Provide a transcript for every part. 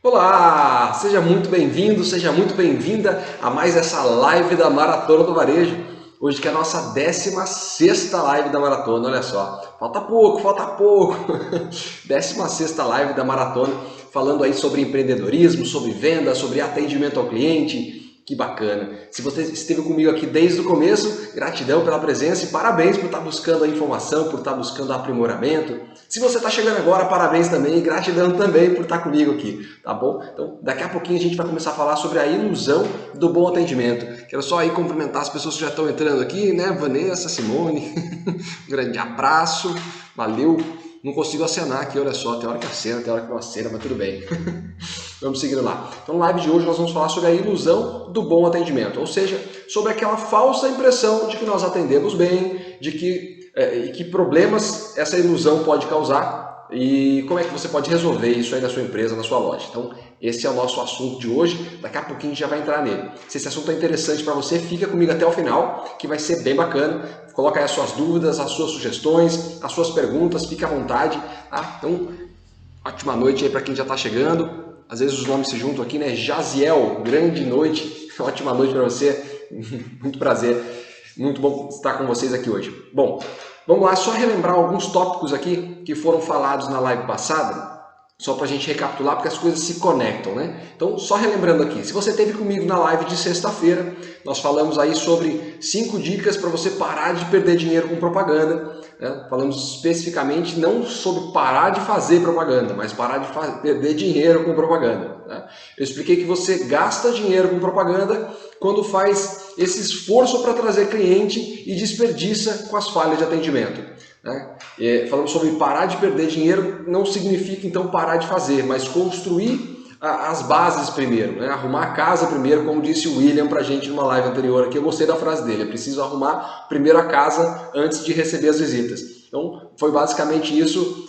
Olá, seja muito bem-vindo, seja muito bem-vinda a mais essa live da Maratona do Varejo. Hoje que é a nossa 16ª live da Maratona, olha só. Falta pouco, falta pouco. 16ª live da Maratona, falando aí sobre empreendedorismo, sobre venda, sobre atendimento ao cliente. Que bacana. Se você esteve comigo aqui desde o começo, gratidão pela presença e parabéns por estar buscando a informação, por estar buscando aprimoramento. Se você está chegando agora, parabéns também e gratidão também por estar comigo aqui, tá bom? Então, daqui a pouquinho a gente vai começar a falar sobre a ilusão do bom atendimento. Quero só aí cumprimentar as pessoas que já estão entrando aqui, né? Vanessa, Simone, um grande abraço, valeu. Não consigo acenar aqui, olha só, tem hora que acena, tem hora que não acena, mas tudo bem. Vamos seguindo lá. Então, na live de hoje nós vamos falar sobre a ilusão do bom atendimento, ou seja, sobre aquela falsa impressão de que nós atendemos bem, de que problemas essa ilusão pode causar e como é que você pode resolver isso aí na sua empresa, na sua loja. Então, esse é o nosso assunto de hoje, daqui a pouquinho a gente já vai entrar nele. Se esse assunto é interessante para você, fica comigo até o final, que vai ser bem bacana. Coloca aí as suas dúvidas, as suas sugestões, as suas perguntas, fique à vontade. Tá? Então, ótima noite aí para quem já está chegando. Às vezes os nomes se juntam aqui, né? Jaziel, grande noite, ótima noite para você, muito prazer, muito bom estar com vocês aqui hoje. Bom, vamos lá, só relembrar alguns tópicos aqui que foram falados na live passada, só para a gente recapitular, porque as coisas se conectam, né? Então, só relembrando aqui, se você esteve comigo na live de sexta-feira, nós falamos aí sobre 5 dicas para você parar de perder dinheiro com propaganda, né? Falamos especificamente não sobre parar de fazer propaganda, mas parar de perder dinheiro com propaganda, né? Eu expliquei que você gasta dinheiro com propaganda quando faz esse esforço para trazer cliente e desperdiça com as falhas de atendimento. Falamos sobre parar de perder dinheiro, não significa então parar de fazer, mas construir as bases primeiro, né? Arrumar a casa primeiro, como disse o William pra gente numa live anterior aqui, eu gostei da frase dele, é preciso arrumar primeiro a casa antes de receber as visitas. Então foi basicamente isso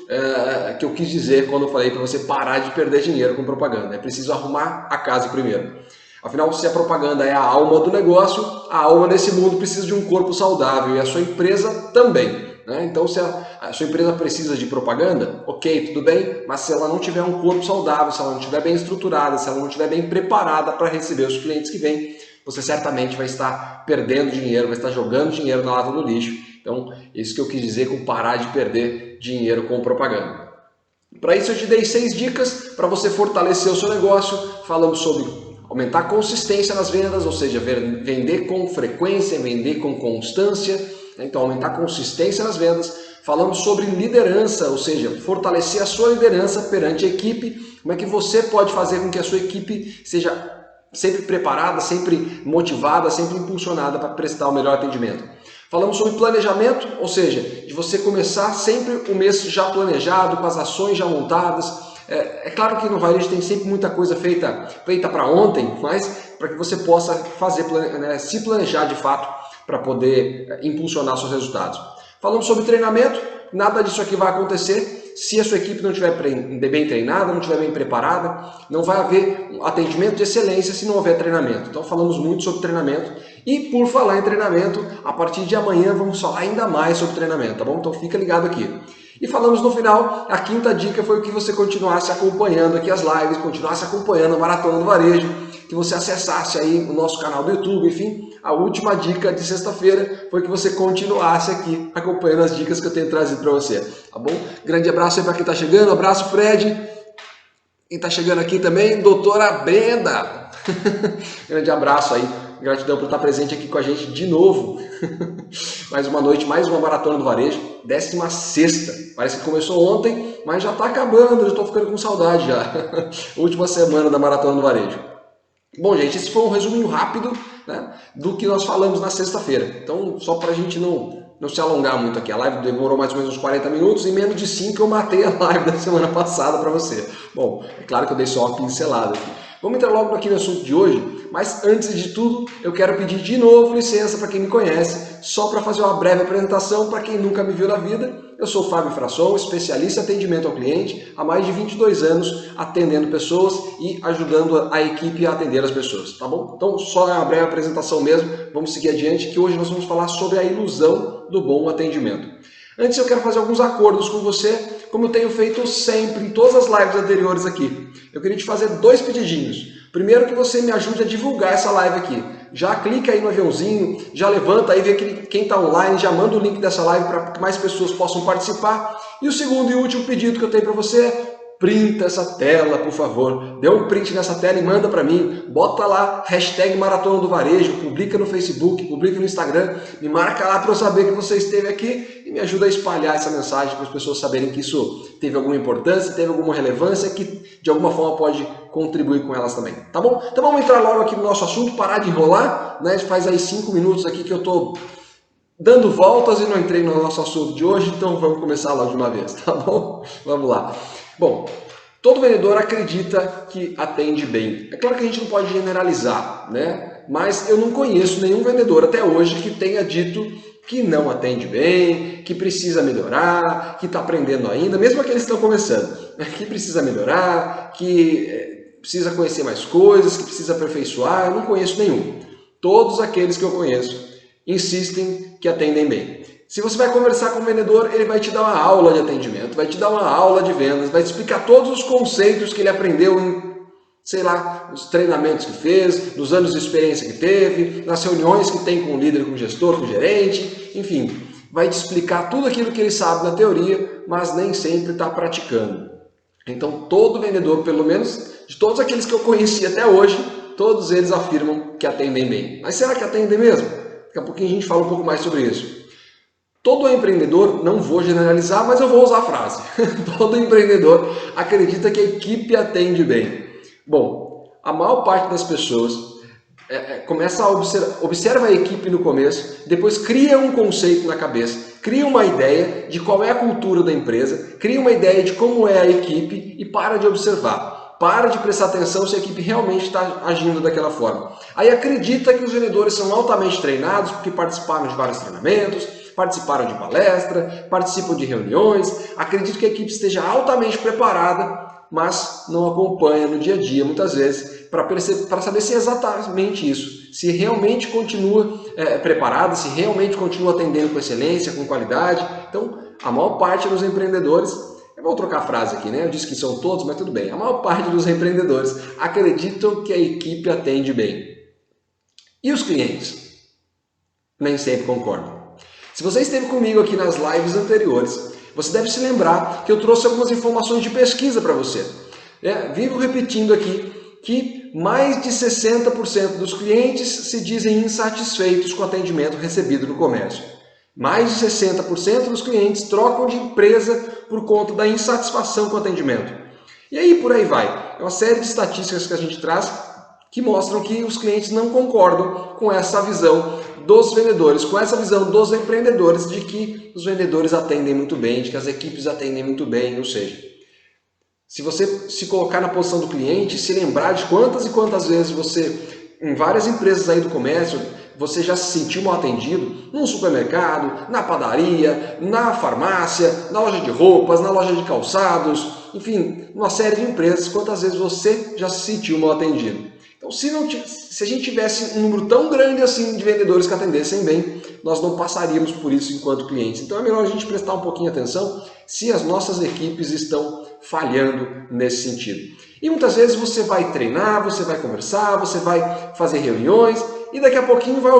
que eu quis dizer quando eu falei para você parar de perder dinheiro com propaganda, é preciso arrumar a casa primeiro. Afinal, se a propaganda é a alma do negócio, a alma nesse mundo precisa de um corpo saudável e a sua empresa também. Então, se a sua empresa precisa de propaganda, ok, tudo bem, mas se ela não tiver um corpo saudável, se ela não estiver bem estruturada, se ela não estiver bem preparada para receber os clientes que vêm, você certamente vai estar perdendo dinheiro, vai estar jogando dinheiro na lata do lixo. Então, isso que eu quis dizer com parar de perder dinheiro com propaganda. Para isso, eu te dei 6 dicas para você fortalecer o seu negócio. Falamos sobre aumentar a consistência nas vendas, ou seja, vender com frequência, vender com constância. Então, aumentar a consistência nas vendas. Falamos sobre liderança, ou seja, fortalecer a sua liderança perante a equipe. Como é que você pode fazer com que a sua equipe seja sempre preparada, sempre motivada, sempre impulsionada para prestar o melhor atendimento. Falamos sobre planejamento, ou seja, de você começar sempre o mês já planejado, com as ações já montadas. É claro que no varejo tem sempre muita coisa feita para ontem, mas para que você possa fazer, se planejar de fato para poder impulsionar seus resultados. Falamos sobre treinamento, nada disso aqui vai acontecer se a sua equipe não estiver bem treinada, não estiver bem preparada, não vai haver um atendimento de excelência se não houver treinamento. Então falamos muito sobre treinamento e por falar em treinamento, a partir de amanhã vamos falar ainda mais sobre treinamento, tá bom? Então fica ligado aqui. E falamos no final, a 5ª dica foi que você continuasse acompanhando aqui as lives, continuasse acompanhando a Maratona do Varejo, que você acessasse aí o nosso canal do YouTube, enfim. A última dica de sexta-feira foi que você continuasse aqui acompanhando as dicas que eu tenho trazido para você, tá bom? Grande abraço aí para quem está chegando, abraço Fred, quem está chegando aqui também, doutora Brenda, grande abraço aí, gratidão por estar presente aqui com a gente de novo, mais uma noite, mais uma Maratona do Varejo, 16ª, parece que começou ontem, mas já está acabando, eu estou ficando com saudade já, última semana da Maratona do Varejo. Bom, gente, esse foi um resuminho rápido, né, do que nós falamos na sexta-feira. Então, só para a gente não se alongar muito aqui. A live demorou mais ou menos uns 40 minutos e em menos de 5 eu matei a live da semana passada para você. Bom, é claro que eu dei só uma pincelada aqui. Vamos entrar logo aqui no assunto de hoje, mas antes de tudo, eu quero pedir de novo licença para quem me conhece, só para fazer uma breve apresentação para quem nunca me viu na vida. Eu sou o Fábio Frasson, especialista em atendimento ao cliente, há mais de 22 anos atendendo pessoas e ajudando a equipe a atender as pessoas, tá bom? Então, só uma breve apresentação mesmo, vamos seguir adiante, que hoje nós vamos falar sobre a ilusão do bom atendimento. Antes eu quero fazer alguns acordos com você. como eu tenho feito sempre em todas as lives anteriores aqui. Eu queria te fazer 2 pedidinhos. Primeiro, que você me ajude a divulgar essa live aqui. Já clica aí no aviãozinho, já levanta aí, vê quem está online, já manda o link dessa live para que mais pessoas possam participar. E o segundo e último pedido que eu tenho para você é: printa essa tela, por favor. Dê um print nessa tela e manda para mim. Bota lá, hashtag Maratona do Varejo, publica no Facebook, publica no Instagram, me marca lá para eu saber que você esteve aqui e me ajuda a espalhar essa mensagem para as pessoas saberem que isso teve alguma importância, teve alguma relevância, que de alguma forma pode contribuir com elas também, tá bom? Então vamos entrar logo aqui no nosso assunto, parar de enrolar, né? Faz aí 5 minutos aqui que eu estou dando voltas e não entrei no nosso assunto de hoje, então vamos começar logo de uma vez, tá bom? Vamos lá. Bom, todo vendedor acredita que atende bem. É claro que a gente não pode generalizar, né? Mas eu não conheço nenhum vendedor até hoje que tenha dito que não atende bem, que precisa melhorar, que está aprendendo ainda, mesmo aqueles que estão começando, que precisa melhorar, que precisa conhecer mais coisas, que precisa aperfeiçoar. Eu não conheço nenhum. Todos aqueles que eu conheço insistem que atendem bem. Se você vai conversar com o vendedor, ele vai te dar uma aula de atendimento, vai te dar uma aula de vendas, vai te explicar todos os conceitos que ele aprendeu em, sei lá, os treinamentos que fez, nos anos de experiência que teve, nas reuniões que tem com o líder, com o gestor, com o gerente, enfim, vai te explicar tudo aquilo que ele sabe na teoria, mas nem sempre está praticando. Então, todo vendedor, pelo menos de todos aqueles que eu conheci até hoje, todos eles afirmam que atendem bem. Mas será que atendem mesmo? Daqui a pouquinho a gente fala um pouco mais sobre isso. Todo empreendedor, não vou generalizar, mas eu vou usar a frase. Todo empreendedor acredita que a equipe atende bem. Bom, a maior parte das pessoas começa a observa a equipe no começo, depois cria um conceito na cabeça, cria uma ideia de qual é a cultura da empresa, cria uma ideia de como é a equipe e para de observar. Para de prestar atenção se a equipe realmente está agindo daquela forma. Aí acredita que os vendedores são altamente treinados porque participaram de vários treinamentos, participaram de palestra, participam de reuniões, acredito que a equipe esteja altamente preparada, mas não acompanha no dia a dia, muitas vezes, para saber se é exatamente isso, se realmente continua preparada, se realmente continua atendendo com excelência, com qualidade. Então, a maior parte dos empreendedores, eu vou trocar a frase aqui, né? Eu disse que são todos, mas tudo bem. A maior parte dos empreendedores acreditam que a equipe atende bem. E os clientes? Nem sempre concordam. Se você esteve comigo aqui nas lives anteriores, você deve se lembrar que eu trouxe algumas informações de pesquisa para você. Vivo repetindo aqui que mais de 60% dos clientes se dizem insatisfeitos com o atendimento recebido no comércio. Mais de 60% dos clientes trocam de empresa por conta da insatisfação com o atendimento. E aí por aí vai. É uma série de estatísticas que a gente traz que mostram que os clientes não concordam com essa visão dos vendedores, com essa visão dos empreendedores de que os vendedores atendem muito bem, de que as equipes atendem muito bem. Ou seja, se você se colocar na posição do cliente, se lembrar de quantas e quantas vezes você, em várias empresas aí do comércio, você já se sentiu mal atendido, num supermercado, na padaria, na farmácia, na loja de roupas, na loja de calçados, enfim, uma série de empresas, quantas vezes você já se sentiu mal atendido. Então, se a gente tivesse um número tão grande assim de vendedores que atendessem bem, nós não passaríamos por isso enquanto clientes. Então é melhor a gente prestar um pouquinho de atenção se as nossas equipes estão falhando nesse sentido. E muitas vezes você vai treinar, você vai conversar, você vai fazer reuniões e daqui a pouquinho vai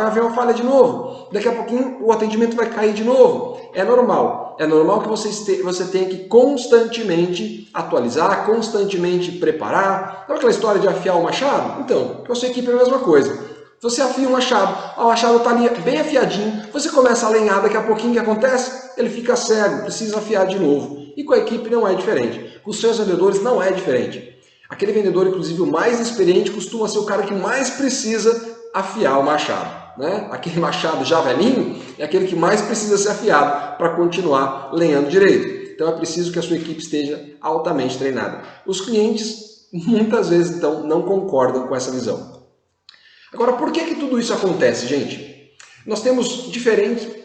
haver uma falha de novo. Daqui a pouquinho o atendimento vai cair de novo. É normal. É normal que você tenha que constantemente atualizar, constantemente preparar. Sabe aquela história de afiar o machado? Então, com a sua equipe é a mesma coisa. Você afia o machado está ali bem afiadinho, você começa a lenhar, daqui a pouquinho o que acontece? Ele fica cego, precisa afiar de novo. E com a equipe não é diferente. Com os seus vendedores não é diferente. Aquele vendedor, inclusive o mais experiente, costuma ser o cara que mais precisa afiar o machado. Né? Aquele machado já velhinho é aquele que mais precisa ser afiado para continuar lenhando direito. Então é preciso que a sua equipe esteja altamente treinada. Os clientes muitas vezes então não concordam com essa visão. Agora, por que tudo isso acontece, gente? Nós temos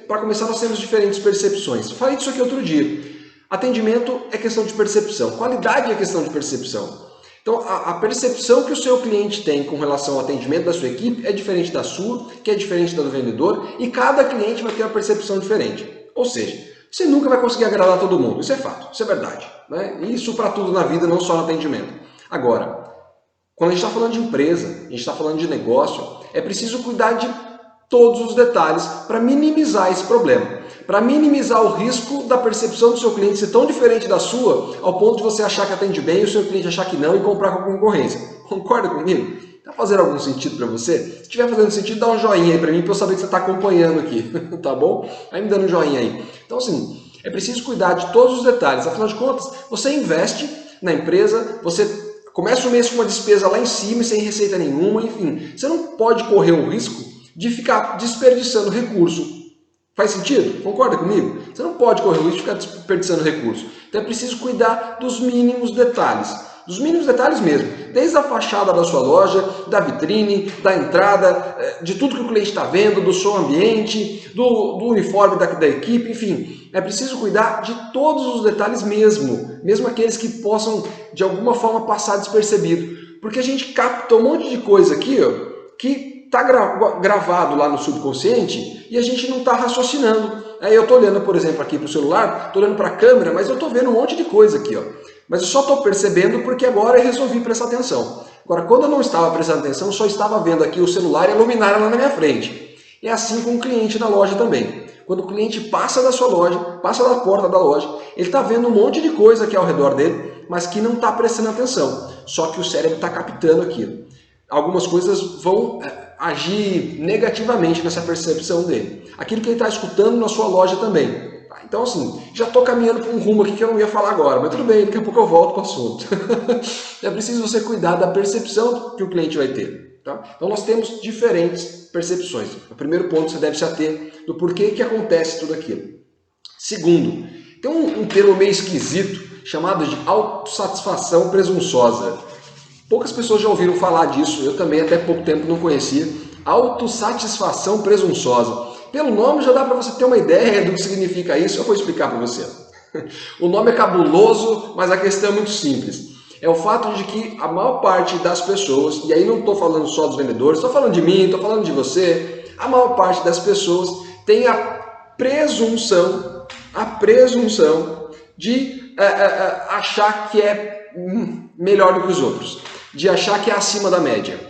para começar, nós temos diferentes percepções. Falei disso aqui outro dia. Atendimento é questão de percepção, qualidade é questão de percepção. Então, a percepção que o seu cliente tem com relação ao atendimento da sua equipe é diferente da sua, que é diferente da do vendedor, e cada cliente vai ter uma percepção diferente. Ou seja, você nunca vai conseguir agradar todo mundo. Isso é fato, isso é verdade, né? Isso para tudo na vida, não só no atendimento. Agora, quando a gente está falando de empresa, a gente está falando de negócio, é preciso cuidar de todos os detalhes para minimizar esse problema. Para minimizar o risco da percepção do seu cliente ser tão diferente da sua, ao ponto de você achar que atende bem e o seu cliente achar que não e comprar com a concorrência. Concorda comigo? Está fazendo algum sentido para você? Se estiver fazendo sentido, dá um joinha aí para mim, para eu saber que você está acompanhando aqui, tá bom? Vai me dando um joinha aí. Então assim, é preciso cuidar de todos os detalhes. Afinal de contas, você investe na empresa, você começa o mês com uma despesa lá em cima e sem receita nenhuma, enfim. Você não pode correr o risco de ficar desperdiçando recurso. Faz sentido? Concorda comigo? Você não pode correr o risco de ficar desperdiçando recurso. Então é preciso cuidar dos mínimos detalhes. Dos mínimos detalhes mesmo. Desde a fachada da sua loja, da vitrine, da entrada, de tudo que o cliente está vendo, do seu ambiente, do uniforme da equipe, enfim. É preciso cuidar de todos os detalhes mesmo. Mesmo aqueles que possam, de alguma forma, passar despercebido. Porque a gente capta um monte de coisa aqui, ó, que está gravado lá no subconsciente e a gente não está raciocinando. Eu estou olhando, por exemplo, aqui para o celular, estou olhando para a câmera, mas eu estou vendo um monte de coisa aqui, ó. Mas eu só estou percebendo porque agora eu resolvi prestar atenção. Agora, quando eu não estava prestando atenção, eu só estava vendo aqui o celular e a luminária lá na minha frente. É assim com o cliente da loja também. Quando o cliente passa da sua loja, passa da porta da loja, ele está vendo um monte de coisa aqui ao redor dele, mas que não está prestando atenção. Só que o cérebro está captando aquilo. Algumas coisas vão agir negativamente nessa percepção dele. Aquilo que ele está escutando na sua loja também. Então assim, já estou caminhando para um rumo aqui que eu não ia falar agora, mas tudo bem, daqui a pouco eu volto para o assunto. É preciso você cuidar da percepção que o cliente vai ter. Tá? Então nós temos diferentes percepções. O primeiro ponto, você deve se ater do porquê que acontece tudo aquilo. Segundo, tem um termo meio esquisito chamado de autossatisfação presunçosa. Poucas pessoas já ouviram falar disso, eu também até pouco tempo não conhecia. Autossatisfação presunçosa. Pelo nome já dá para você ter uma ideia do que significa isso, eu vou explicar para você. O nome é cabuloso, mas a questão é muito simples. É o fato de que a maior parte das pessoas, e aí não estou falando só dos vendedores, estou falando de mim, estou falando de você, a maior parte das pessoas tem a presunção de achar que é melhor do que os outros, de achar que é acima da média.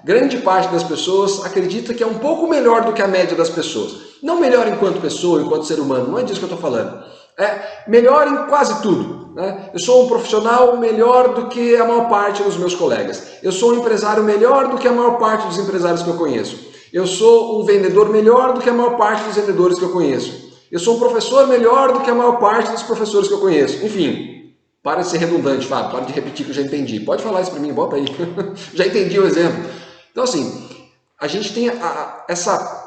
Grande parte das pessoas acredita que é um pouco melhor do que a média das pessoas. Não melhor enquanto pessoa, enquanto ser humano, não é disso que eu estou falando. É melhor em quase tudo. Eu sou um profissional melhor do que a maior parte dos meus colegas. Eu sou um empresário melhor do que a maior parte dos empresários que eu conheço. Eu sou um vendedor melhor do que a maior parte dos vendedores que eu conheço. Eu sou um professor melhor do que a maior parte dos professores que eu conheço. Enfim. Para de ser redundante, Fábio, para de repetir que eu já entendi. Pode falar isso para mim, bota aí. Já entendi o exemplo. Então assim, a gente tem essa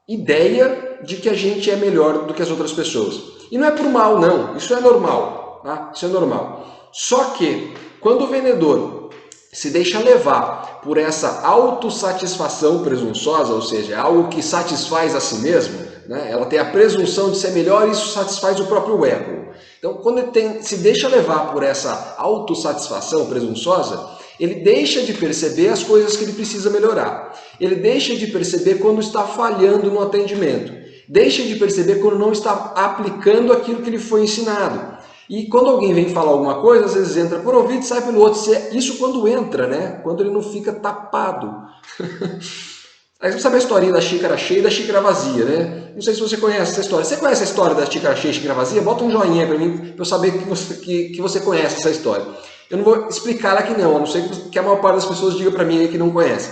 ideia de que a gente é melhor do que as outras pessoas. E não é por mal, não. Isso é normal. Tá? Isso é normal. Só que, quando o vendedor se deixa levar por essa autossatisfação presunçosa, ou seja, algo que satisfaz a si mesmo, né? Ela tem a presunção de ser melhor e isso satisfaz o próprio ego. Então, quando ele se deixa levar por essa autossatisfação presunçosa, ele deixa de perceber as coisas que ele precisa melhorar. Ele deixa de perceber quando está falhando no atendimento. Deixa de perceber quando não está aplicando aquilo que lhe foi ensinado. E quando alguém vem falar alguma coisa, às vezes entra por um ouvido e sai pelo outro. Isso quando entra, né? Quando ele não fica tapado. Aí você sabe a historinha da xícara cheia e da xícara vazia, né? Não sei se você conhece essa história. Você conhece a história da xícara cheia e xícara vazia? Bota um joinha para mim, para eu saber que você conhece essa história. Eu não vou explicar ela aqui não, a não ser que a maior parte das pessoas diga para mim aí que não conhece.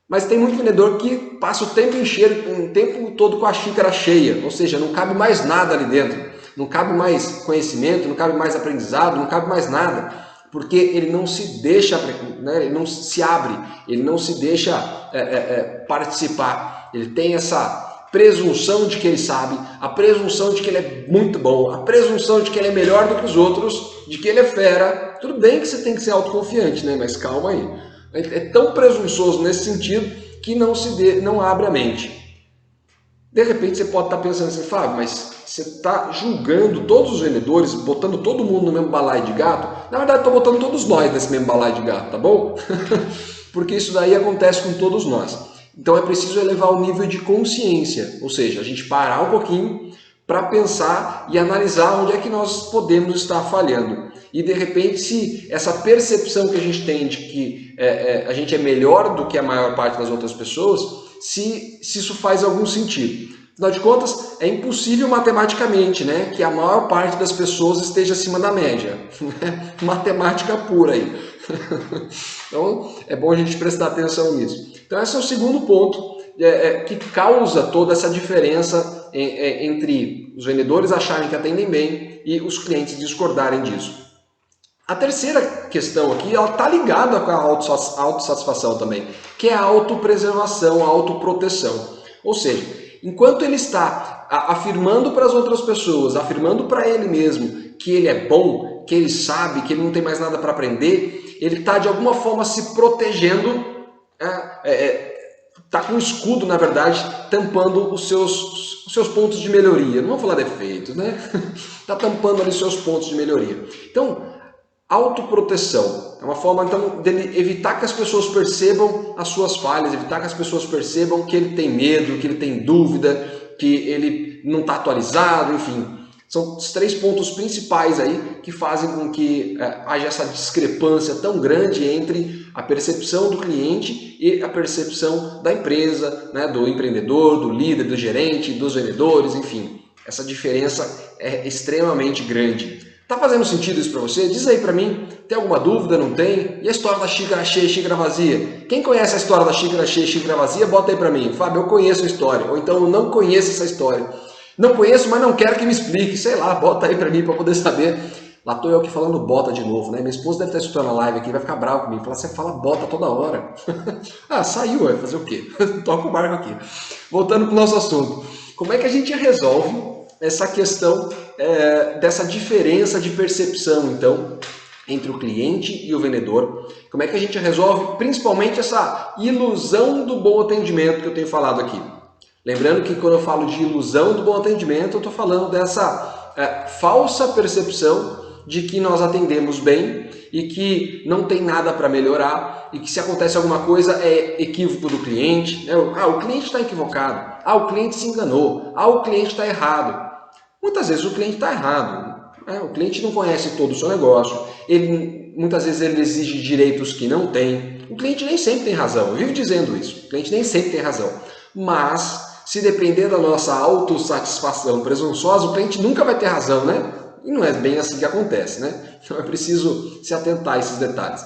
Mas tem muito vendedor que passa o tempo todo com a xícara cheia, ou seja, não cabe mais nada ali dentro. Não cabe mais conhecimento, não cabe mais aprendizado, não cabe mais nada. Porque ele não se deixa, né, ele não se abre, ele não se deixa participar. Ele tem essa presunção de que ele sabe, a presunção de que ele é muito bom, a presunção de que ele é melhor do que os outros, de que ele é fera. Tudo bem que você tem que ser autoconfiante, né? Mas calma aí. É tão presunçoso nesse sentido que não abre a mente. De repente você pode estar pensando assim, Fábio, mas você está julgando todos os vendedores, botando todo mundo no mesmo balaio de gato. Na verdade, estou botando todos nós nesse mesmo balaio de gato, tá bom? Porque isso daí acontece com todos nós. Então é preciso elevar o nível de consciência, ou seja, a gente parar um pouquinho, para pensar e analisar onde é que nós podemos estar falhando. E de repente, se essa percepção que a gente tem de que a gente é melhor do que a maior parte das outras pessoas, se isso faz algum sentido. Afinal de contas, é impossível matematicamente, né, que a maior parte das pessoas esteja acima da média. Matemática pura aí. Então, é bom a gente prestar atenção nisso. Então, esse é o segundo ponto que causa toda essa diferença entre os vendedores acharem que atendem bem e os clientes discordarem disso. A terceira questão aqui, ela está ligada com a autossatisfação também, que é a autopreservação, a autoproteção. Ou seja, enquanto ele está afirmando para as outras pessoas, afirmando para ele mesmo que ele é bom, que ele sabe, que ele não tem mais nada para aprender, ele está de alguma forma se protegendo, está com um escudo, na verdade, tampando os seus pontos de melhoria. Não vou falar defeitos, né? Está tampando ali os seus pontos de melhoria. Então, autoproteção é uma forma então dele evitar que as pessoas percebam as suas falhas, evitar que as pessoas percebam que ele tem medo, que ele tem dúvida, que ele não está atualizado, enfim. São os 3 pontos principais aí que fazem com que haja essa discrepância tão grande entre a percepção do cliente e a percepção da empresa, né, do empreendedor, do líder, do gerente, dos vendedores, enfim. Essa diferença é extremamente grande. Tá fazendo sentido isso para você? Diz aí para mim, tem alguma dúvida? Não tem? E a história da xícara cheia e xícara vazia? Quem conhece a história da xícara cheia e xícara vazia, bota aí para mim. Fábio, eu conheço a história. Ou então eu não conheço essa história. Não conheço, mas não quero que me explique. Sei lá, bota aí para mim para poder saber. Lá tô eu aqui falando bota de novo, né? Minha esposa deve estar escutando a live aqui, vai ficar brava comigo. Falar, você fala bota toda hora. Ah, saiu, vai fazer o quê? Toca o barco aqui. Voltando para o nosso assunto. Como é que a gente resolve essa questão dessa diferença de percepção, então, entre o cliente e o vendedor? Como é que a gente resolve, principalmente, essa ilusão do bom atendimento que eu tenho falado aqui? Lembrando que quando eu falo de ilusão do bom atendimento, eu estou falando dessa falsa percepção de que nós atendemos bem e que não tem nada para melhorar e que se acontece alguma coisa é equívoco do cliente. O cliente está equivocado. O cliente se enganou. O cliente está errado. Muitas vezes o cliente está errado. O cliente não conhece todo o seu negócio. Muitas vezes ele exige direitos que não tem. O cliente nem sempre tem razão. Eu vivo dizendo isso. O cliente nem sempre tem razão. Mas, se depender da nossa autossatisfação presunçosa, o cliente nunca vai ter razão, né? E não é bem assim que acontece, né? Então é preciso se atentar a esses detalhes.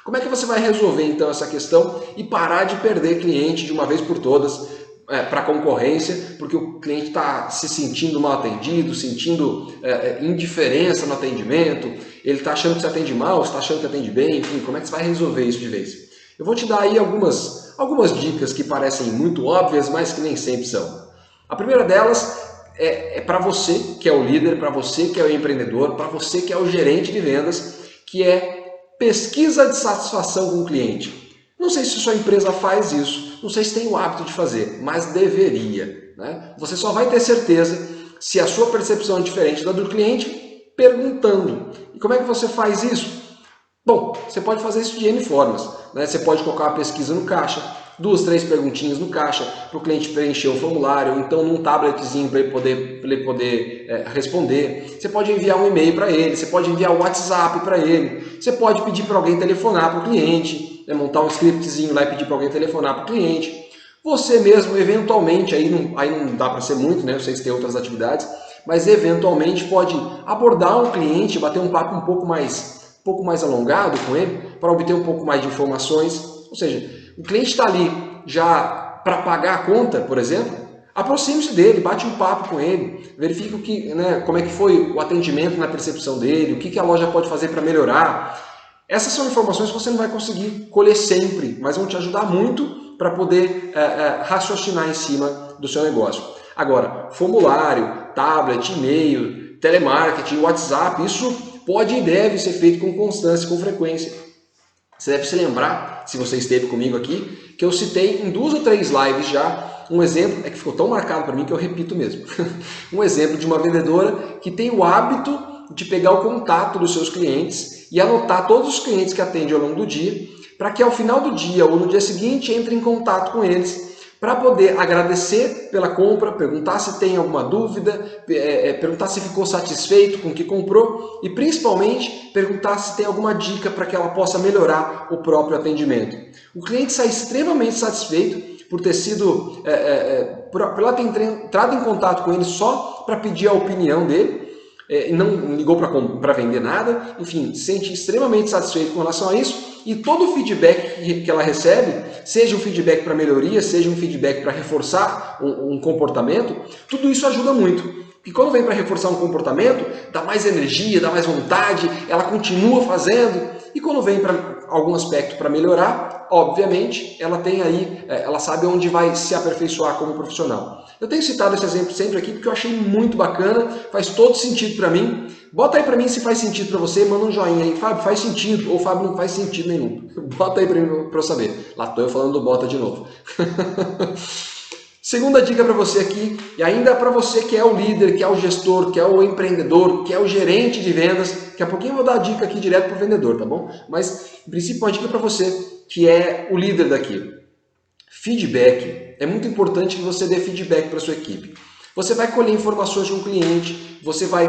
Como é que você vai resolver então essa questão e parar de perder cliente de uma vez por todas para a concorrência, porque o cliente está se sentindo mal atendido, sentindo indiferença no atendimento, ele está achando que você atende mal, você está achando que atende bem, enfim, como é que você vai resolver isso de vez? Eu vou te dar aí algumas dicas que parecem muito óbvias, mas que nem sempre são. A primeira delas é para você que é o líder, para você que é o empreendedor, para você que é o gerente de vendas, que é pesquisa de satisfação com o cliente. Não sei se sua empresa faz isso, não sei se tem o hábito de fazer, mas deveria, né? Você só vai ter certeza se a sua percepção é diferente da do cliente perguntando. E como é que você faz isso? Bom, você pode fazer isso de N formas, né? Você pode colocar uma pesquisa no caixa, 2, 3 perguntinhas no caixa para o cliente preencher um formulário, então num tabletzinho para ele poder responder. Você pode enviar um e-mail para ele, você pode enviar um WhatsApp para ele, você pode pedir para alguém telefonar para o cliente, montar um scriptzinho lá e pedir para alguém telefonar para o cliente. Você mesmo, eventualmente, aí não dá para ser muito, né? Eu sei que tem outras atividades, mas eventualmente pode abordar um cliente, bater um papo um pouco mais alongado com ele, para obter um pouco mais de informações. Ou seja, o cliente está ali já para pagar a conta, por exemplo, aproxime-se dele, bate um papo com ele, verifique como é que foi o atendimento na percepção dele, o que a loja pode fazer para melhorar. Essas são informações que você não vai conseguir colher sempre, mas vão te ajudar muito para poder raciocinar em cima do seu negócio. Agora, formulário, tablet, e-mail, telemarketing, WhatsApp, isso pode e deve ser feito com constância e com frequência. Você deve se lembrar, se você esteve comigo aqui, que eu citei em 2 ou 3 lives já um exemplo, que ficou tão marcado para mim que eu repito mesmo. Um exemplo de uma vendedora que tem o hábito de pegar o contato dos seus clientes e anotar todos os clientes que atende ao longo do dia, para que ao final do dia ou no dia seguinte entre em contato com eles, para poder agradecer pela compra, perguntar se tem alguma dúvida, perguntar se ficou satisfeito com o que comprou e principalmente perguntar se tem alguma dica para que ela possa melhorar o próprio atendimento. O cliente sai extremamente satisfeito por ter sido, por ela ter entrado em contato com ele só para pedir a opinião dele, e não ligou para vender nada, enfim, se sente extremamente satisfeito com relação a isso, e todo o feedback que ela recebe, seja um feedback para melhoria, seja um feedback para reforçar um comportamento, tudo isso ajuda muito. Porque quando vem para reforçar um comportamento, dá mais energia, dá mais vontade, ela continua fazendo, e quando vem para algum aspecto para melhorar, obviamente, ela tem aí, ela sabe onde vai se aperfeiçoar como profissional. Eu tenho citado esse exemplo sempre aqui porque eu achei muito bacana, faz todo sentido para mim. Bota aí para mim se faz sentido para você, manda um joinha aí. Fábio, faz sentido, ou Fábio, não faz sentido nenhum. Bota aí para mim para eu saber. Lá estou eu falando do bota de novo. Segunda dica para você aqui, e ainda para você que é o líder, que é o gestor, que é o empreendedor, que é o gerente de vendas. Daqui a pouquinho eu vou dar a dica aqui direto para o vendedor, tá bom? Mas, em princípio, uma dica para você que é o líder daqui. Feedback. É muito importante que você dê feedback para a sua equipe. Você vai colher informações de um cliente, você vai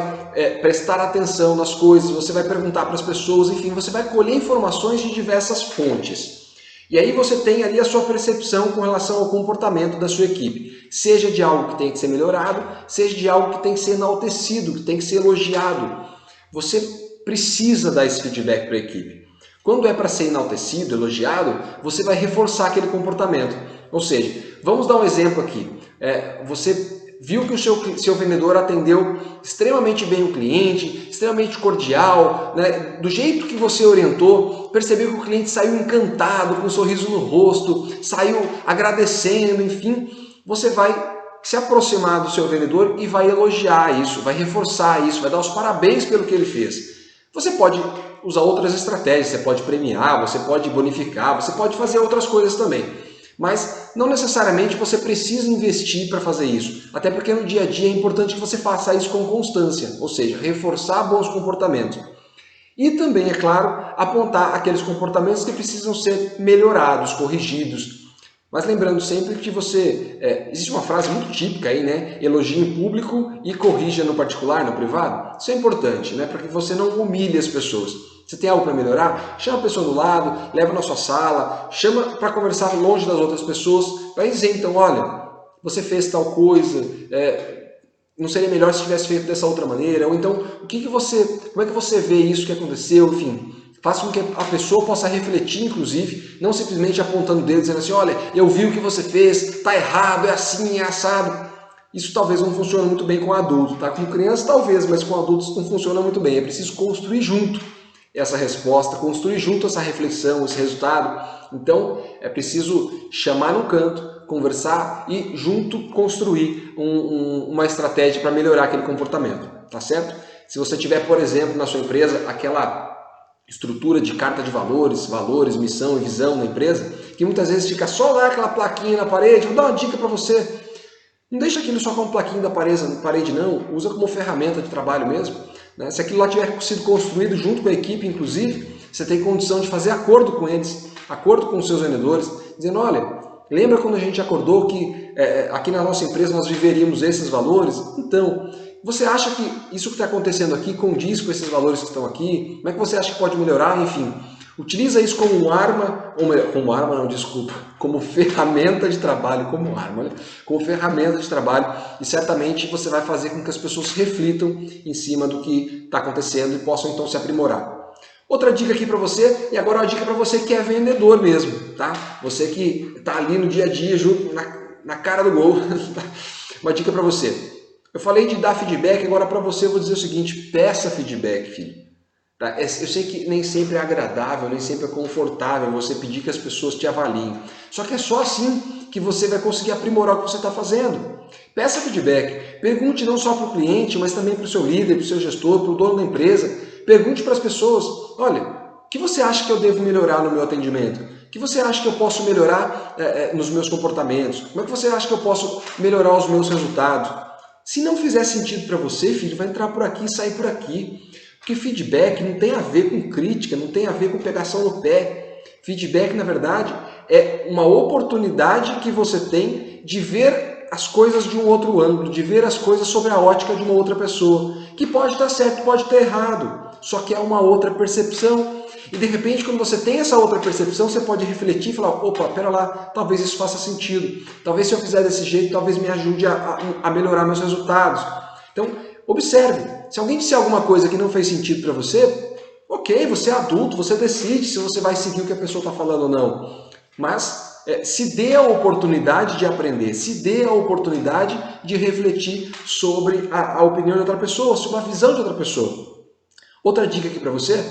prestar atenção nas coisas, você vai perguntar para as pessoas, enfim, você vai colher informações de diversas fontes. E aí você tem ali a sua percepção com relação ao comportamento da sua equipe. Seja de algo que tem que ser melhorado, seja de algo que tem que ser enaltecido, que tem que ser elogiado. Você precisa dar esse feedback para a equipe. Quando é para ser enaltecido, elogiado, você vai reforçar aquele comportamento. Ou seja, vamos dar um exemplo aqui. Você viu que o seu vendedor atendeu extremamente bem o cliente, extremamente cordial, né? Do jeito que você orientou, percebeu que o cliente saiu encantado, com um sorriso no rosto, saiu agradecendo, enfim. Você vai se aproximar do seu vendedor e vai elogiar isso, vai reforçar isso, vai dar os parabéns pelo que ele fez. Você pode usar outras estratégias, você pode premiar, você pode bonificar, você pode fazer outras coisas também. Mas não necessariamente você precisa investir para fazer isso. Até porque no dia a dia é importante que você faça isso com constância, ou seja, reforçar bons comportamentos. E também, é claro, apontar aqueles comportamentos que precisam ser melhorados, corrigidos. Mas lembrando sempre que existe uma frase muito típica aí, né? Elogie em público e corrija no particular, no privado. Isso é importante, né? Para que você não humilhe as pessoas. Você tem algo para melhorar? Chama a pessoa do lado, leva na sua sala, chama para conversar longe das outras pessoas. Vai dizer então, olha, você fez tal coisa, não seria melhor se tivesse feito dessa outra maneira? Ou então, como é que você vê isso que aconteceu? Enfim, faça com que a pessoa possa refletir, inclusive, não simplesmente apontando o dedo, dizendo assim, olha, eu vi o que você fez, está errado, é assim, é assado. Isso talvez não funcione muito bem com adulto, tá? Com criança talvez, mas com adultos não funciona muito bem. É preciso construir junto essa resposta, construir junto essa reflexão, esse resultado. Então, é preciso chamar no canto, conversar e junto construir uma estratégia para melhorar aquele comportamento, tá certo? Se você tiver, por exemplo, na sua empresa, aquela estrutura de carta de valores, missão e visão na empresa, que muitas vezes fica só lá aquela plaquinha na parede. Vou dar uma dica para você. Não deixa aquilo só como plaquinha da parede não, usa como ferramenta de trabalho mesmo. Né? Se aquilo lá tiver sido construído junto com a equipe, inclusive, você tem condição de fazer acordo com eles, acordo com os seus vendedores, dizendo, olha, lembra quando a gente acordou que aqui na nossa empresa nós viveríamos esses valores? Então, você acha que isso que está acontecendo aqui condiz com esses valores que estão aqui? Como é que você acha que pode melhorar? Enfim, utiliza isso como como ferramenta de trabalho, como ferramenta de trabalho, e certamente você vai fazer com que as pessoas reflitam em cima do que está acontecendo e possam então se aprimorar. Outra dica aqui para você, e agora uma dica para você que é vendedor mesmo, tá? Você que está ali no dia a dia, junto na cara do gol. Uma dica para você. Eu falei de dar feedback, agora para você eu vou dizer o seguinte, peça feedback, filho. Eu sei que nem sempre é agradável, nem sempre é confortável você pedir que as pessoas te avaliem. Só que é só assim que você vai conseguir aprimorar o que você está fazendo. Peça feedback. Pergunte não só para o cliente, mas também para o seu líder, para o seu gestor, para o dono da empresa. Pergunte para as pessoas, olha, o que você acha que eu devo melhorar no meu atendimento? O que você acha que eu posso melhorar nos meus comportamentos? Como é que você acha que eu posso melhorar os meus resultados? Se não fizer sentido para você, filho, vai entrar por aqui e sair por aqui. Porque feedback não tem a ver com crítica, não tem a ver com pegação no pé. Feedback, na verdade, é uma oportunidade que você tem de ver as coisas de um outro ângulo, de ver as coisas sob a ótica de uma outra pessoa, que pode estar certo, pode estar errado, só que é uma outra percepção. E de repente, quando você tem essa outra percepção, você pode refletir e falar, opa, pera lá, talvez isso faça sentido, talvez se eu fizer desse jeito, talvez me ajude a melhorar meus resultados. Então, observe, se alguém disser alguma coisa que não fez sentido para você, ok, você é adulto, você decide se você vai seguir o que a pessoa está falando ou não. Mas se dê a oportunidade de aprender, se dê a oportunidade de refletir sobre a opinião de outra pessoa, sobre a visão de outra pessoa. Outra dica aqui para você,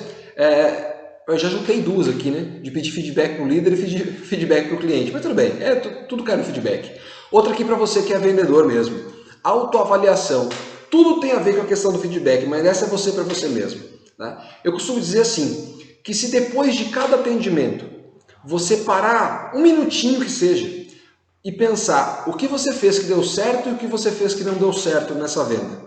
eu já juntei duas aqui, né? De pedir feedback para o líder e feedback para o cliente, mas tudo bem, tudo cai no feedback. Outra aqui para você que é vendedor mesmo, autoavaliação. Tudo tem a ver com a questão do feedback, mas essa é você para você mesmo. Tá? Eu costumo dizer assim, que se depois de cada atendimento você parar um minutinho que seja e pensar o que você fez que deu certo e o que você fez que não deu certo nessa venda.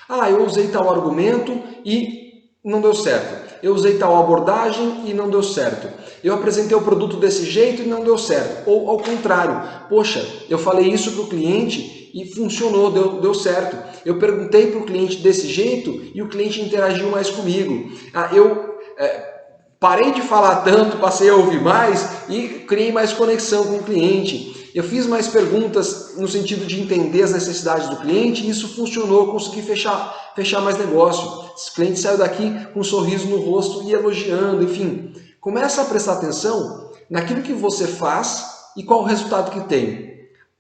Ah, eu usei tal argumento e não deu certo. Eu usei tal abordagem e não deu certo. Eu apresentei o produto desse jeito e não deu certo. Ou ao contrário, poxa, eu falei isso para o cliente e funcionou, deu certo. Eu perguntei para o cliente desse jeito e o cliente interagiu mais comigo. Eu parei de falar tanto, passei a ouvir mais e criei mais conexão com o cliente. Eu fiz mais perguntas no sentido de entender as necessidades do cliente e isso funcionou, consegui fechar mais negócio. Esse cliente saiu daqui com um sorriso no rosto e elogiando, enfim. Começa a prestar atenção naquilo que você faz e qual o resultado que tem.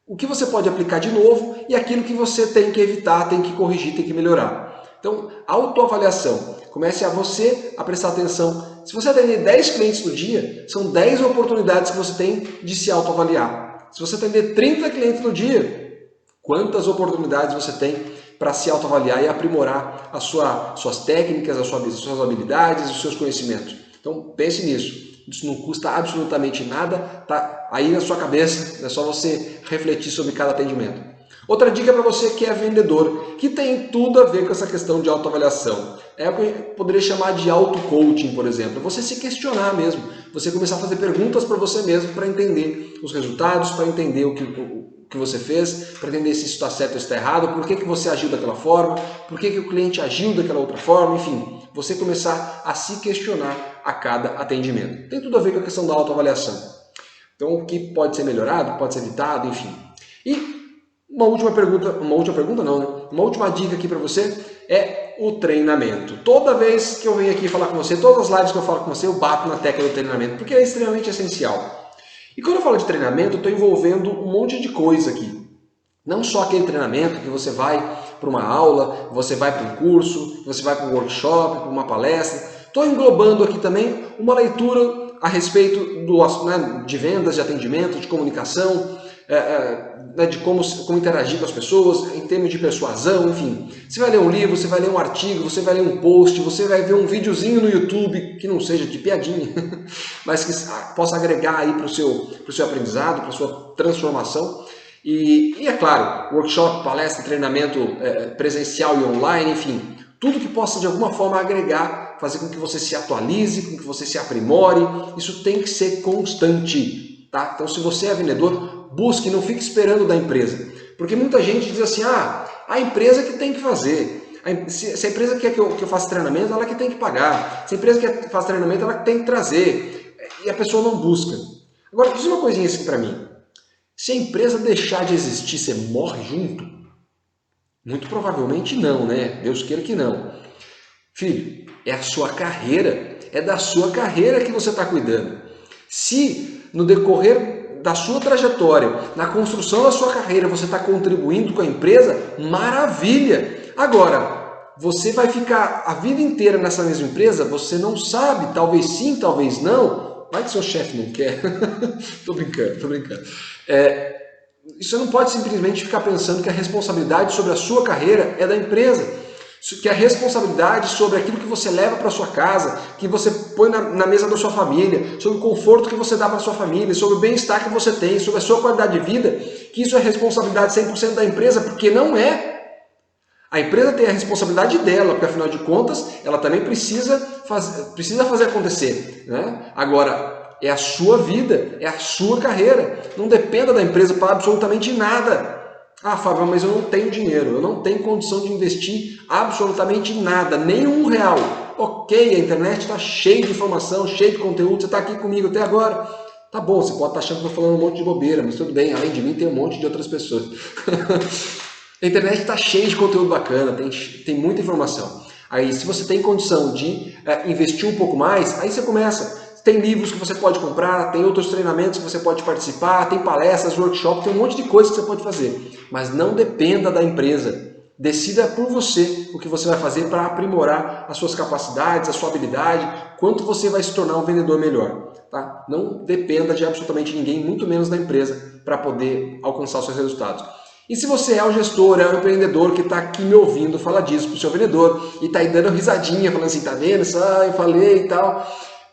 O que você pode aplicar de novo e aquilo que você tem que evitar, tem que corrigir, tem que melhorar. Então, autoavaliação. Comece você a prestar atenção. Se você atender 10 clientes no dia, são 10 oportunidades que você tem de se autoavaliar. Se você atender 30 clientes no dia, quantas oportunidades você tem para se autoavaliar e aprimorar suas técnicas, as suas habilidades, os seus conhecimentos. Então pense nisso. Isso não custa absolutamente nada, tá aí na sua cabeça, é só você refletir sobre cada atendimento. Outra dica para você que é vendedor, que tem tudo a ver com essa questão de autoavaliação. É o que eu poderia chamar de auto-coaching, por exemplo. Você se questionar mesmo, você começar a fazer perguntas para você mesmo para entender os resultados, para entender o que você fez, para entender se isso está certo ou está errado, por que você agiu daquela forma, por que o cliente agiu daquela outra forma, enfim. Você começar a se questionar a cada atendimento. Tem tudo a ver com a questão da autoavaliação. Então, o que pode ser melhorado, pode ser evitado, enfim. E uma última dica aqui para você é o treinamento. Toda vez que eu venho aqui falar com você, todas as lives que eu falo com você, eu bato na tecla do treinamento, porque é extremamente essencial. E quando eu falo de treinamento, eu estou envolvendo um monte de coisa aqui. Não só aquele treinamento que você vai para uma aula, você vai para um curso, você vai para um workshop, para uma palestra. Estou englobando aqui também uma leitura a respeito de vendas, de atendimento, de comunicação, de como interagir com as pessoas, em termos de persuasão, enfim. Você vai ler um livro, você vai ler um artigo, você vai ler um post, você vai ver um videozinho no YouTube, que não seja de piadinha, mas que possa agregar aí para o seu aprendizado, para a sua transformação. E é claro, workshop, palestra, treinamento presencial e online, enfim, tudo que possa de alguma forma agregar, fazer com que você se atualize, com que você se aprimore, isso tem que ser constante, tá? Então se você é vendedor, busque, não fique esperando da empresa, porque muita gente diz assim, a empresa que tem que fazer, se a empresa quer que eu faça treinamento, ela que tem que pagar, se a empresa quer que faça treinamento, ela que tem que trazer, e a pessoa não busca. Agora, diz uma coisinha assim para mim, se a empresa deixar de existir, você morre junto? Muito provavelmente não, né? Deus queira que não. Filho, é a sua carreira, é da sua carreira que você está cuidando. Se no decorrer da sua trajetória, na construção da sua carreira, você está contribuindo com a empresa, maravilha! Agora, você vai ficar a vida inteira nessa mesma empresa? Você não sabe, talvez sim, talvez não. Vai que seu chefe não quer. Tô brincando. Você não pode simplesmente ficar pensando que a responsabilidade sobre a sua carreira é da empresa. Que a responsabilidade sobre aquilo que você leva para sua casa, que você põe na mesa da sua família, sobre o conforto que você dá para sua família, sobre o bem-estar que você tem, sobre a sua qualidade de vida, que isso é responsabilidade 100% da empresa, porque não é. A empresa tem a responsabilidade dela, porque afinal de contas, ela também precisa fazer acontecer, né? Agora, É a sua vida, é a sua carreira. Não dependa da empresa para absolutamente nada. Ah, Fábio, mas eu não tenho dinheiro, eu não tenho condição de investir absolutamente nada, nem R$1. Ok, a internet está cheia de informação, cheia de conteúdo, você está aqui comigo até agora. Tá bom, você pode estar achando que eu estou falando um monte de bobeira, mas tudo bem, além de mim tem um monte de outras pessoas. A internet está cheia de conteúdo bacana, tem muita informação. Aí, se você tem condição de investir um pouco mais, aí você começa. Tem livros que você pode comprar, tem outros treinamentos que você pode participar, tem palestras, workshops, tem um monte de coisas que você pode fazer. Mas não dependa da empresa. Decida por você o que você vai fazer para aprimorar as suas capacidades, a sua habilidade, quanto você vai se tornar um vendedor melhor. Tá? Não dependa de absolutamente ninguém, muito menos da empresa, para poder alcançar os seus resultados. E se você é o gestor, é o empreendedor que está aqui me ouvindo falar disso para o seu vendedor e está aí dando risadinha, falando assim, tá vendo? Eu falei e tal.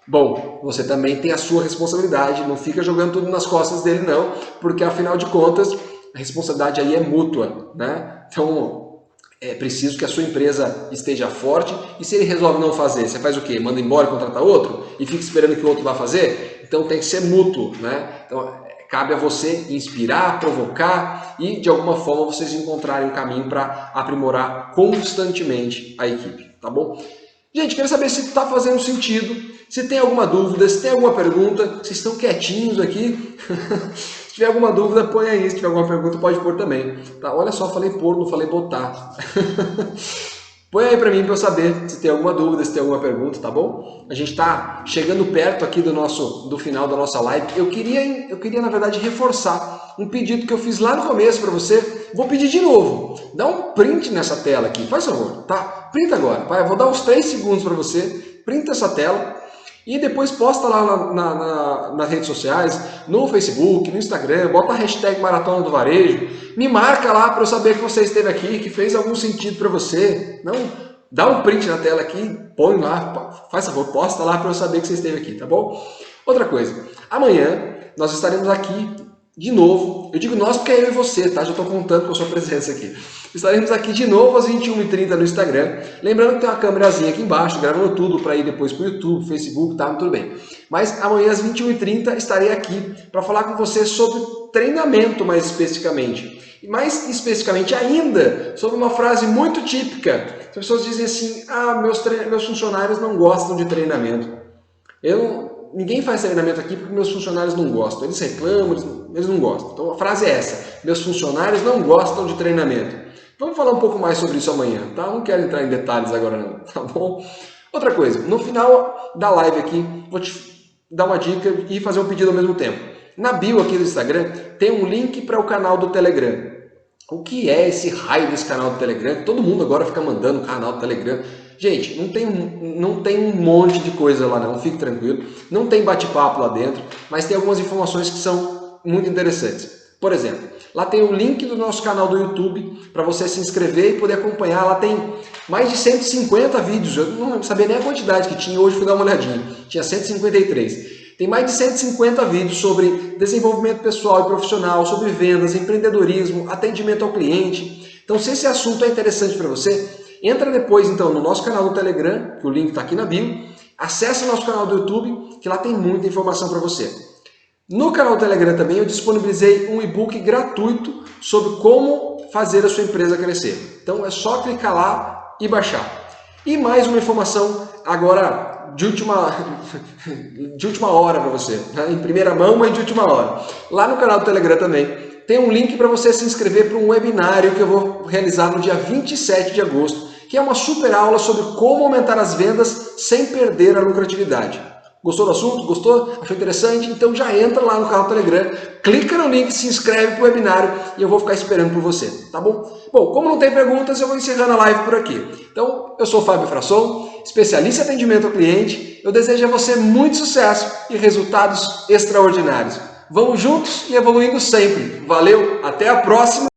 Bom, você também tem a sua responsabilidade, não fica jogando tudo nas costas dele não, porque afinal de contas a responsabilidade aí é mútua, né? Então é preciso que a sua empresa esteja forte e se ele resolve não fazer, você faz o quê? Manda embora e contrata outro? E fica esperando que o outro vá fazer? Então tem que ser mútuo, né? Então cabe a você inspirar, provocar e de alguma forma vocês encontrarem um caminho para aprimorar constantemente a equipe, tá bom? Gente, quero saber se está fazendo sentido, se tem alguma dúvida, se tem alguma pergunta, vocês estão quietinhos aqui. Se tiver alguma dúvida, põe aí, se tiver alguma pergunta pode pôr também. Tá? Olha só, falei pôr, não falei botar. Põe aí para mim para eu saber se tem alguma dúvida, se tem alguma pergunta, tá bom? A gente está chegando perto aqui do final da nossa live. Eu queria na verdade reforçar um pedido que eu fiz lá no começo para você. Vou pedir de novo. Dá um print nessa tela aqui, faz favor, tá? Printa agora. Vai, eu vou dar uns 3 segundos para você. Printa essa tela e depois posta lá nas redes sociais, no Facebook, no Instagram, bota a hashtag Maratona do Varejo, me marca lá para eu saber que você esteve aqui, que fez algum sentido para você. Não, dá um print na tela aqui, põe lá, faz favor, posta lá para eu saber que você esteve aqui, tá bom? Outra coisa, amanhã nós estaremos aqui de novo, eu digo nós porque é eu e você, tá? Já estou contando com a sua presença aqui. Estaremos aqui de novo às 21h30 no Instagram. Lembrando que tem uma câmerazinha aqui embaixo, gravando tudo para ir depois para o YouTube, Facebook, tá? Tudo bem. Mas amanhã às 21h30 estarei aqui para falar com você sobre treinamento mais especificamente. E mais especificamente ainda, sobre uma frase muito típica. As pessoas dizem assim, meus funcionários não gostam de treinamento. Ninguém faz treinamento aqui porque meus funcionários não gostam. Eles reclamam, eles não gostam. Então a frase é essa, meus funcionários não gostam de treinamento. Vamos falar um pouco mais sobre isso amanhã, tá? Não quero entrar em detalhes agora não, tá bom? Outra coisa, no final da live aqui, vou te dar uma dica e fazer um pedido ao mesmo tempo. Na bio aqui do Instagram, tem um link para o canal do Telegram. O que é esse raio desse canal do Telegram? Todo mundo agora fica mandando o canal do Telegram. Gente, não tem um monte de coisa lá não, fique tranquilo. Não tem bate-papo lá dentro, mas tem algumas informações que são muito interessantes. Por exemplo, lá tem o link do nosso canal do YouTube para você se inscrever e poder acompanhar. Lá tem mais de 150 vídeos, eu não sabia nem a quantidade que tinha, hoje fui dar uma olhadinha, tinha 153. Tem mais de 150 vídeos sobre desenvolvimento pessoal e profissional, sobre vendas, empreendedorismo, atendimento ao cliente. Então, se esse assunto é interessante para você, entra depois então no nosso canal do Telegram, que o link está aqui na bio, acessa o nosso canal do YouTube, que lá tem muita informação para você. No canal do Telegram também eu disponibilizei um e-book gratuito sobre como fazer a sua empresa crescer. Então é só clicar lá e baixar. E mais uma informação agora de última hora para você, né? Em primeira mão, mas de última hora. Lá no canal do Telegram também tem um link para você se inscrever para um webinário que eu vou realizar no dia 27 de agosto, que é uma super aula sobre como aumentar as vendas sem perder a lucratividade. Gostou do assunto? Gostou? Achou interessante? Então já entra lá no canal do Telegram, clica no link, se inscreve para o webinário e eu vou ficar esperando por você, tá bom? Bom, como não tem perguntas, eu vou encerrando a live por aqui. Então, eu sou o Fábio Frasson, especialista em atendimento ao cliente. Eu desejo a você muito sucesso e resultados extraordinários. Vamos juntos e evoluindo sempre. Valeu, até a próxima!